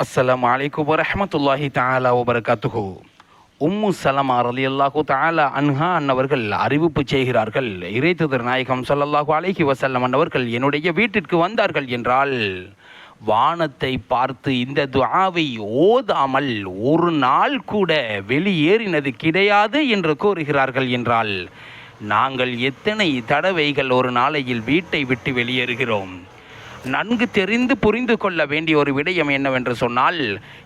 அஸ்ஸலாமு அலைக்கும் வரஹ்மத்துல்லாஹி தஆலா வபரகாத்துஹு. உம்மு சலமா ரலியல்லாஹு தஆலா அன்ஹா அன்னவர்கள் அறிவிப்பு செய்கிறார்கள், இறைத்தூதர் நாயகம் ஸல்லல்லாஹு அலைஹி வஸல்லம் அன்னவர்கள் என்னுடைய வீட்டிற்கு வந்தார்கள் என்றால் வானத்தை பார்த்து இந்த துஆவை ஓதாமல் ஒரு நாள் கூட வெளியேறினது கிடையாது என்று கூறுகிறார்கள். என்றால் நாங்கள் எத்தனை தடவைகள் ஒரு நாளையில் வீட்டை விட்டு வெளியேறுகிறோம்? நன்கு தெரிந்து புரிந்து கொள்ள வேண்டிய ஒரு விடயம் என்னவென்று சொன்னால்,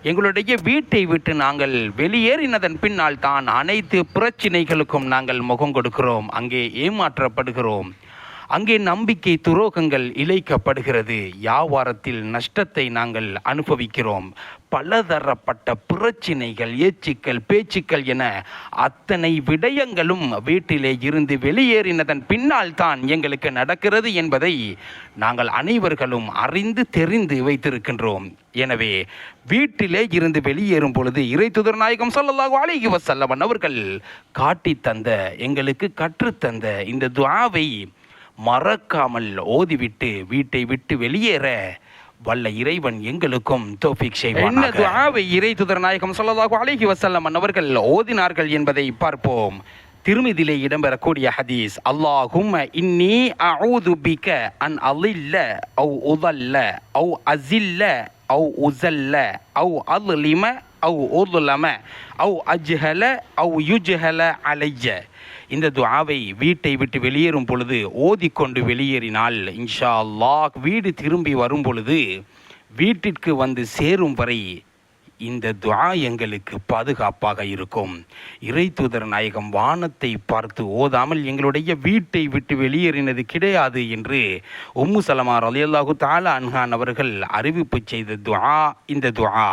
எங்களுடைய வீட்டை விட்டு நாங்கள் வெளியேறினதன் பின்னால் தான் அனைத்து பிரச்சினைகளுக்கும் நாங்கள் முகம் கொடுக்கிறோம். அங்கே ஏமாற்றப்படுகிறோம், அங்கே நம்பிக்கை துரோகங்கள் இழைக்கப்படுகிறது, வியாபாரத்தில் நஷ்டத்தை நாங்கள் அனுபவிக்கிறோம். பலதரப்பட்ட பிரச்சினைகள், ஏச்சுக்கள், பேச்சுக்கள் என அத்தனை விடயங்களும் வீட்டிலே இருந்து வெளியேறினதன் பின்னால் தான் எங்களுக்கு நடக்கிறது என்பதை நாங்கள் அனைவர்களும் அறிந்து தெரிந்து வைத்திருக்கின்றோம். எனவே வீட்டிலே இருந்து வெளியேறும் பொழுது இறைத்தூதர் நாயகம் ஸல்லல்லாஹு அலைஹி வஸல்லம் அவர்கள் காட்டி தந்த, எங்களுக்கு கற்றுத்தந்த இந்த துஆவை மறக்காமல் ஓதிவிட்டு வீட்டை விட்டு வெளியேற வல்ல இறைவன் எங்களுக்கும் தௌஃபீக் செய்வானாக. என்ன துஆவை இறைத்தூதர் நாயகம் ஸல்லல்லாஹு அலைஹி வஸல்லம் அவர்கள் ஓதினார்கள் என்பதை பார்ப்போம். திருமிதிலே இடம்பெறக்கூடிய ஹதீஸ், அல்லாஹும்ம இன்னி அஊது பிக அன் அலில்ல அவ் உதல்ல அவ் அஸில்ல அவ் உஸல்ல அவ் அظلم அவ் உظلم அவ் அஜ்ஹல அவ் யுஜ்ஹல அலைய. இந்த துஆவை வீட்டை விட்டு வெளியேறும் பொழுது ஓதிக்கொண்டு வெளியேறினால் இன்ஷா அல்லாஹ் வீடு திரும்பி வரும் பொழுது வீட்டிற்கு வந்து சேரும் வரை இந்த துஆ எங்களுக்கு பாதுகாப்பாக இருக்கும். இறைத்தூதர் நாயகம் வானத்தை பார்த்து ஓதாமல் எங்களுடைய வீட்டை விட்டு வெளியேறினது கிடையாது என்று உம்மு சலமா ரலியல்லாஹு தஆலா அன்ஹா அவர்கள் அறிவிப்பு செய்த துஆ இந்த துஆ.